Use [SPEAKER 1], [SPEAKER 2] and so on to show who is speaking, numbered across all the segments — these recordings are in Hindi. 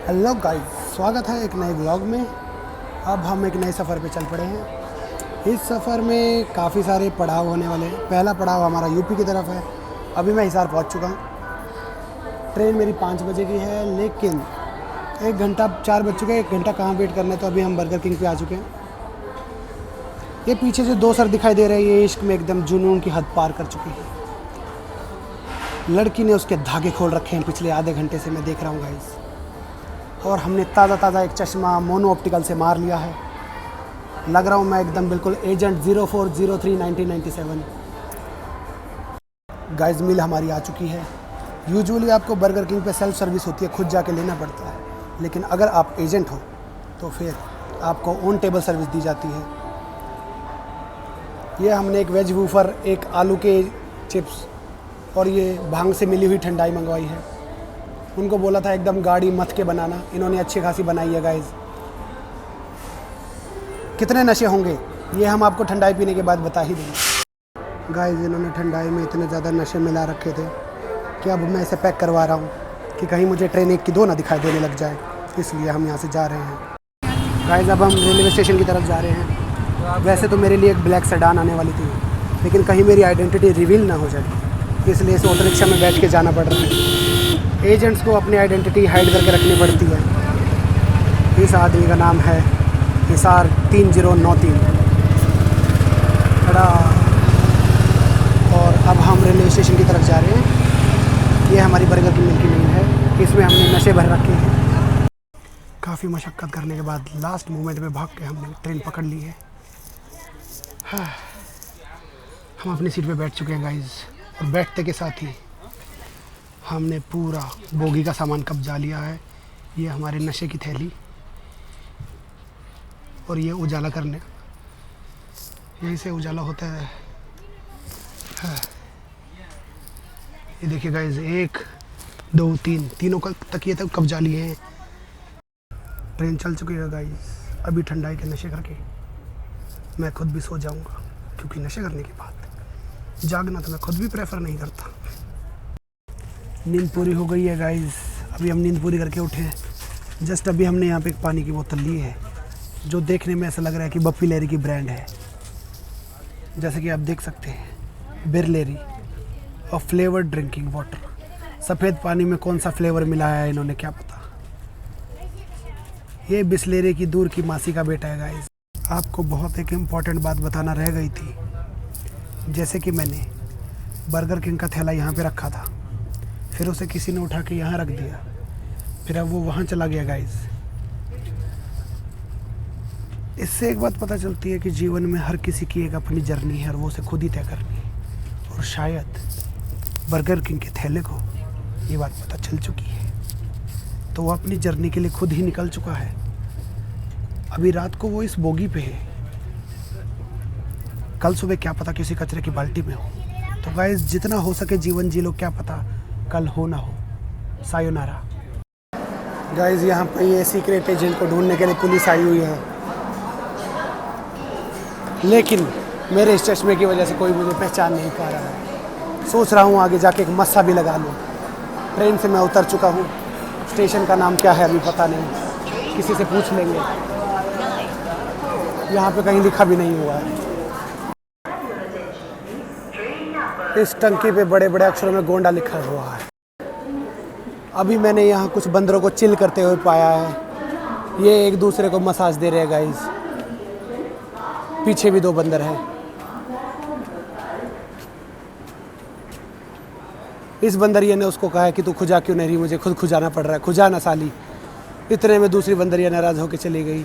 [SPEAKER 1] हेलो गाइस, स्वागत है एक नए ब्लॉग में। अब हम एक नए सफ़र पे चल पड़े हैं। इस सफ़र में काफ़ी सारे पड़ाव होने वाले हैं। पहला पड़ाव हमारा यूपी की तरफ है। अभी मैं हिसार पहुंच चुका हूं। ट्रेन मेरी 5 बजे की है, लेकिन 1 घंटा 4 बज चुके हैं। 1 घंटा कहाँ वेट करना है, तो अभी हम बर्गर किंग पे आ चुके हैं। ये पीछे जो 2 सर दिखाई दे रहे हैं, ये इश्क में एकदम जुनून की हद पार कर चुकी है। लड़की ने उसके धागे खोल रखे हैं पिछले आधे घंटे से, मैं देख रहा हूँ गाइस। और हमने ताज़ा एक चश्मा मोनो ऑप्टिकल से मार लिया है। लग रहा हूँ मैं एकदम बिल्कुल एजेंट 0403 1997। गाइस, मील हमारी आ चुकी है। यूजुअली आपको बर्गर किंग पे सेल्फ सर्विस होती है, खुद जाके लेना पड़ता है। लेकिन अगर आप एजेंट हो तो फिर आपको ऑन टेबल सर्विस दी जाती है। ये हमने एक वेज वूफर, एक आलू के चिप्स और ये भांग से मिली हुई ठंडाई मंगवाई है। उनको बोला था एकदम गाड़ी मथ के बनाना, इन्होंने अच्छी खासी बनाई है गाइस। कितने नशे होंगे ये हम आपको ठंडाई पीने के बाद बता ही देंगे। गाइस, इन्होंने ठंडाई में इतने ज़्यादा नशे मिला रखे थे कि अब मैं इसे पैक करवा रहा हूँ कि कहीं मुझे ट्रेन 1 की 2 ना दिखाई देने लग जाए। इसलिए हम यहाँ से जा रहे हैं। गाइस, अब हम रेलवे स्टेशन की तरफ जा रहे हैं। वैसे तो मेरे लिए एक ब्लैक सेडान आने वाली थी, लेकिन कहीं मेरी आइडेंटिटी रिवील ना हो जाए, इसलिए इस ऑटो रिक्शा में बैठ के जाना पड़ रहा है। एजेंट्स को अपनी आइडेंटिटी हाइड करके रखनी पड़ती है। इस आदमी का नाम है हिसार 3093। और अब हम रेलवे स्टेशन की तरफ जा रहे हैं। ये हमारी बर्गर की मिल्की मील है, इसमें हमने नशे भर रखे हैं। काफ़ी मशक्क़त करने के बाद लास्ट मोमेंट में भाग के हमने ट्रेन पकड़ ली है। हाँ, हम अपनी सीट पे बैठ चुके हैं गाइस, और बैठते के साथ ही हमने पूरा बोगी का सामान कब्जा लिया है। ये हमारे नशे की थैली और ये उजाला करने, यहीं से उजाला होता है। हाँ। ये देखिए गाइस, 1 2 3 तीनों का तकिए तक कब्जा लिए हैं। ट्रेन चल चुकी है गाइस। अभी ठंडाई के नशे करके मैं खुद भी सो जाऊंगा, क्योंकि नशे करने के बाद जागना तो मैं खुद भी प्रेफर नहीं करता। नींद पूरी हो गई है गाइस। अभी हम नींद पूरी करके उठे हैं। जस्ट अभी हमने यहाँ पे एक पानी की बोतल ली है, जो देखने में ऐसा लग रहा है कि बप्पी लेरी की ब्रांड है। जैसे कि आप देख सकते हैं, बिरलेरी और फ्लेवर्ड ड्रिंकिंग वाटर। सफ़ेद पानी में कौन सा फ्लेवर मिलाया है इन्होंने, क्या पता। ये बिस्लेरी की दूर की मासी का बेटा है गाइस। आपको बहुत एक इम्पॉर्टेंट बात बताना रह गई थी। जैसे कि मैंने बर्गर किंग का थैला यहाँ पे रखा था, फिर उसे किसी ने उठा के यहाँ रख दिया, फिर अब वो वहाँ चला गया गाइस। इससे एक बात पता चलती है कि जीवन में हर किसी की एक अपनी जर्नी है, और वो उसे खुद ही तय करनी है। और शायद बर्गर किंग के थैले को ये बात पता चल चुकी है, तो वो अपनी जर्नी के लिए खुद ही निकल चुका है। अभी रात को वो इस बोगी पे है, कल सुबह क्या पता किसी कचरे की बाल्टी में हो। तो गाइस, जितना हो सके जीवन जी लो, क्या पता कल हो ना हो। सायोनारा। गाइस, यहाँ पे ये सीक्रेट एजेंट को ढूंढने के लिए पुलिस आई हुई है, लेकिन मेरे इस चश्मे की वजह से कोई मुझे पहचान नहीं पा रहा है। सोच रहा हूँ आगे जाके एक मस्सा भी लगा लूँ। ट्रेन से मैं उतर चुका हूँ। स्टेशन का नाम क्या है अभी पता नहीं, किसी से पूछ लेंगे। यहाँ पे कहीं लिखा भी नहीं हुआ है। इस टंकी पे बड़े बड़े अक्षरों में गोंडा लिखा हुआ है। अभी मैंने यहाँ कुछ बंदरों को चिल करते हुए पाया है। ये एक दूसरे को मसाज दे रहे हैं गाइस। पीछे भी 2 बंदर हैं। इस बंदरिया ने उसको कहा है कि तू खुजा क्यों नहीं रही, मुझे खुद खुजाना पड़ रहा है। खुजा ना साली। इतने में दूसरी बंदरिया नाराज़ होकर चली गई।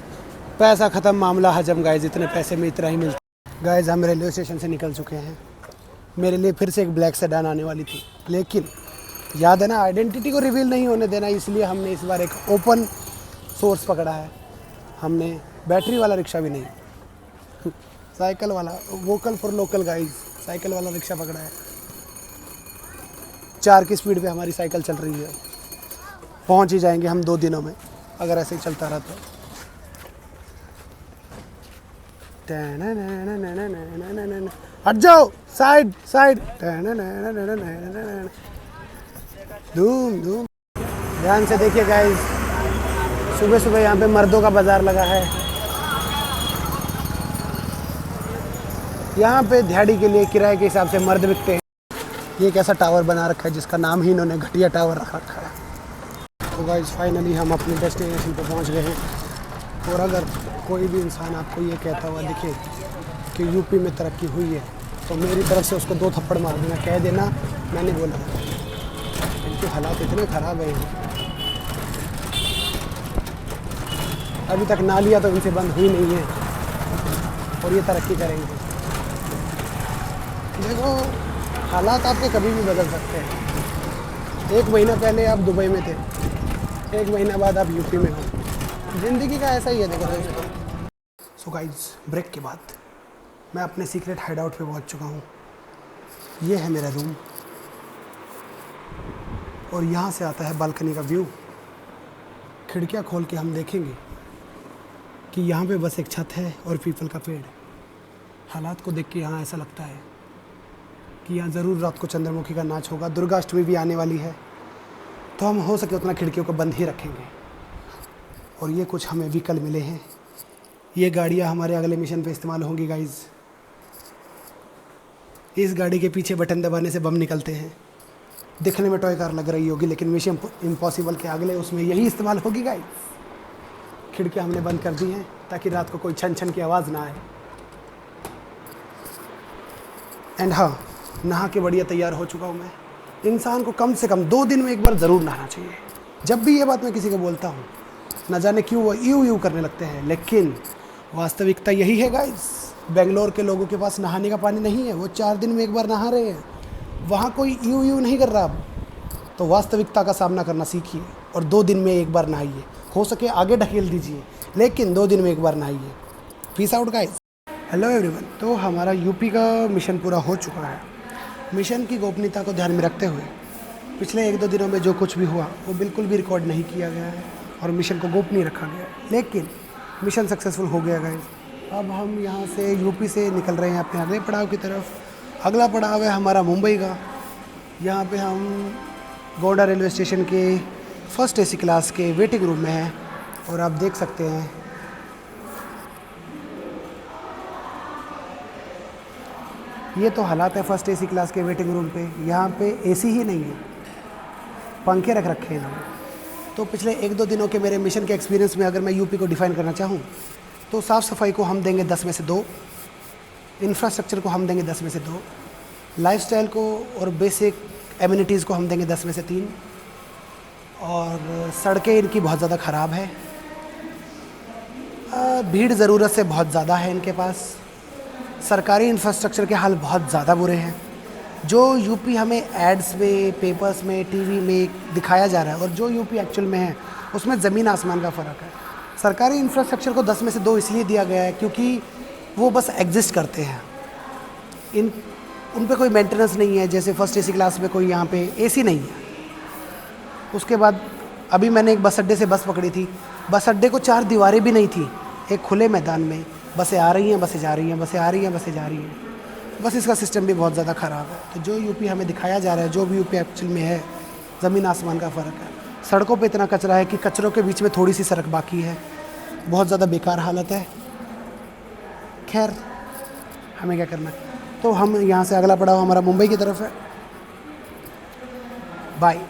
[SPEAKER 1] पैसा ख़त्म, मामला हजम गाइस। इतने पैसे में इतना ही मिलता। गाइस, हम रेलवे स्टेशन से निकल चुके हैं। मेरे लिए फिर से एक ब्लैक सेडान आने वाली थी, लेकिन याद है ना, आइडेंटिटी को रिवील नहीं होने देना, इसलिए हमने इस बार एक ओपन सोर्स पकड़ा है। हमने बैटरी वाला रिक्शा भी नहीं, साइकिल वाला, vocal for local guys, cycle वाला रिक्शा पकड़ा है। 4 की स्पीड पे हमारी साइकिल चल रही है। पहुंच ही जाएंगे हम 2 दिनों में, अगर ऐसे ही चलता रहा तो। हट जाओ, साइड साइड। धूम धूम। ध्यान से देखिए गाइस, सुबह सुबह यहाँ पे मर्दों का बाज़ार लगा है। यहाँ पे दिहाड़ी के लिए किराए के हिसाब से मर्द बिकते हैं। ये एक ऐसा टावर बना रखा है जिसका नाम ही इन्होंने घटिया टावर रख रखा है। तो गाइस फाइनली हम अपने डेस्टिनेशन पे पहुँच गए हैं। और अगर कोई भी इंसान आपको ये कहता हुआ दिखे कि यूपी में तरक्की हुई है तो मेरी तरफ से उसको 2 थप्पड़ मार देना, कह देना मैंने बोला। इनके हालात इतने ख़राब है अभी तक नालियाँ तो इनसे बंद हुई नहीं है और ये तरक्की करेंगे। देखो हालात आपके कभी भी बदल सकते हैं। 1 महीना पहले आप दुबई में थे, 1 महीना बाद आप यूपी में हो। ज़िंदगी का ऐसा ही है। देखो दोस्तों, सो गाइस ब्रेक के बाद मैं अपने सीक्रेट हाइड आउट पे पहुंच चुका हूँ। ये है मेरा रूम और यहाँ से आता है बालकनी का व्यू। खिड़कियाँ खोल के हम देखेंगे कि यहाँ पे बस एक छत है और पीपल का पेड़। हालात को देख के यहाँ ऐसा लगता है कि यहाँ ज़रूर रात को चंद्रमुखी का नाच होगा। दुर्गा अष्टमी भी आने वाली है तो हम हो सके उतना खिड़कियों को बंद ही रखेंगे। और ये कुछ हमें व्हीकल मिले हैं। ये गाड़ियाँ हमारे अगले मिशन पे इस्तेमाल होंगी गाइज़। इस गाड़ी के पीछे बटन दबाने से बम निकलते हैं। दिखने में टॉय कार लग रही होगी लेकिन मिशन इम्पॉसिबल के अगले उसमें यही इस्तेमाल होगी गाइज़। खिड़कियाँ हमने बंद कर दी हैं ताकि रात को कोई छन छन की आवाज़ ना आए। एंड हाँ, नहा के बढ़िया तैयार हो चुका हूँ मैं। इंसान को कम से कम 2 दिन में एक बार ज़रूर नहाना चाहिए। जब भी ये बात मैं किसी को बोलता हूँ, न जाने क्यों वो यूँ करने लगते हैं, लेकिन वास्तविकता यही है गाइस। बेंगलोर के लोगों के पास नहाने का पानी नहीं है, वो 4 दिन में एक बार नहा रहे हैं। वहाँ कोई यूँ नहीं कर रहा। तो वास्तविकता का सामना करना सीखिए और 2 दिन में एक बार नहाइए। हो सके आगे ढकेल दीजिए लेकिन 2 दिन में एक बार नहाइए। Peace out guys. Hello everyone. तो हमारा यूपी का मिशन पूरा हो चुका है। मिशन की गोपनीयता को ध्यान में रखते हुए पिछले 1-2 दिनों में जो कुछ भी हुआ वो बिल्कुल भी रिकॉर्ड नहीं किया गया है और मिशन को गोपनीय रखा गया है। लेकिन मिशन सक्सेसफुल हो गया गाइस। अब हम यहाँ से यूपी से निकल रहे हैं अपने अगले पड़ाव की तरफ। अगला पड़ाव है हमारा मुंबई का। यहाँ पे हम गोंडा रेलवे स्टेशन के फर्स्ट AC क्लास के वेटिंग रूम में हैं और आप देख सकते हैं ये तो हालात है फर्स्ट AC क्लास के वेटिंग रूम पे। यहाँ पे AC ही नहीं है, पंखे रख रखे हैं इन्होंने। तो पिछले 1-2 दिनों के मेरे मिशन के एक्सपीरियंस में अगर मैं यूपी को डिफ़ाइन करना चाहूँ तो साफ़ सफाई को हम देंगे 10 में से 2, इंफ्रास्ट्रक्चर को हम देंगे 10 में से 2, लाइफस्टाइल को और बेसिक एमिनिटीज़ को हम देंगे 10 में से 3, और सड़कें इनकी बहुत ज़्यादा ख़राब है। भीड़ ज़रूरत से बहुत ज़्यादा है इनके पास। सरकारी इंफ्रास्ट्रक्चर के हाल बहुत ज़्यादा बुरे हैं। जो यूपी हमें एड्स में, पेपर्स में, टीवी में दिखाया जा रहा है और जो यूपी एक्चुअल में है उसमें ज़मीन आसमान का फ़र्क है। सरकारी इंफ्रास्ट्रक्चर को 10 में से 2 इसलिए दिया गया है क्योंकि वो बस एग्जिस्ट करते हैं। उन पे कोई मेंटेनेंस नहीं है। जैसे फर्स्ट AC क्लास में कोई यहाँ पे AC नहीं है। उसके बाद अभी मैंने एक बस अड्डे से बस पकड़ी थी। बस अड्डे को 4 दीवारें भी नहीं थी, एक खुले मैदान में बसें आ रही हैं, बसें जा रही हैं, बसें आ रही हैं, बसें जा रही हैं। बस इसका सिस्टम भी बहुत ज़्यादा ख़राब है। तो जो यूपी हमें दिखाया जा रहा है, जो भी यूपी एक्चुअल में है, ज़मीन आसमान का फ़र्क है। सड़कों पे इतना कचरा है कि कचरों के बीच में थोड़ी सी सड़क बाकी है। बहुत ज़्यादा बेकार हालत है। खैर हमें क्या करना है। तो हम यहाँ से अगला पड़ाव हमारा मुंबई की तरफ है। बाय।